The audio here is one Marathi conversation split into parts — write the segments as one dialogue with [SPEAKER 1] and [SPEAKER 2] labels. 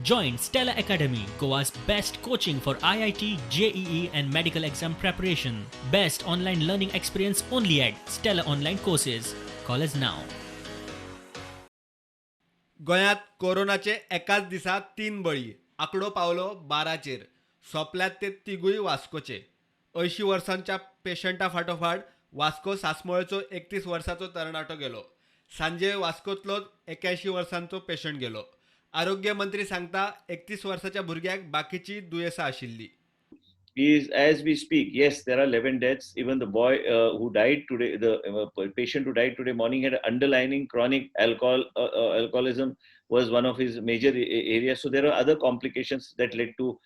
[SPEAKER 1] Join Stella Academy, Goa's best coaching for IIT, JEE, and medical exam preparation. Best online learning experience only at Stella Online Courses. Call us now.
[SPEAKER 2] गोंयांत कोरोनाचे एकाच दिसाक 3 बळी, आंकडो पावलो 12चेर. सोंपल्यात ते तिगूय वास्कोचे. 80 वर्सांच्या पेशंटा फाटोफाट वास्को सांसमोळेचो 31 वर्सांचो तरणाटो गेलो. सांजे वास्कोतलोच 81 वर्सांचो पेशंट गेलो. आरोग्य मंत्री सांगता 31 वर्साच्या भुरग्याक बाकीची दुयेंसां आशिल्ली.
[SPEAKER 3] Is as we speak, yes, there are 11 deaths. Even the boy who died today, the patient who died today morning had underlying chronic alcoholism was one of his major areas. So there are other complications that led to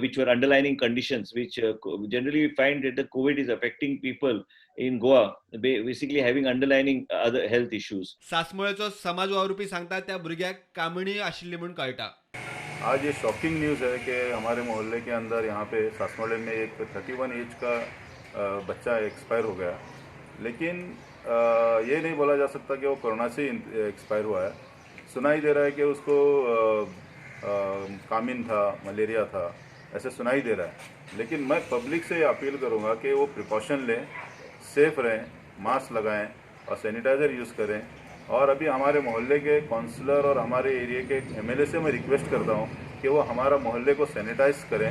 [SPEAKER 3] which were underlying conditions, which generally we find that the COVID is affecting people in Goa, basically having underlying other health issues.
[SPEAKER 2] सांसमोळेचो समाज वावुरपी सांगता त्या भुरग्याक कामणी आशिल्ली म्हूण कळटा.
[SPEAKER 4] आज ये शॉकिंग न्यूज़ है कि हमारे मोहल्ले के अंदर यहाँ पे सासमोड़े में एक 31 एज का बच्चा एक्सपायर हो गया. लेकिन ये नहीं बोला जा सकता कि वो कोरोना से एक्सपायर हुआ है. सुनाई दे रहा है कि उसको कामिन था, मलेरिया था, ऐसे सुनाई दे रहा है. लेकिन मैं पब्लिक से अपील करूँगा कि वो प्रिकॉशन लें, सेफ रहें, मास्क लगाएं और सैनिटाइज़र यूज़ करें. और अभी हमारे मोहल्ले के काउंसलर और हमारे एरिया के एमएलए से मैं रिक्वेस्ट करता हूँ कि वो हमारा मोहल्ले को सैनिटाइज करें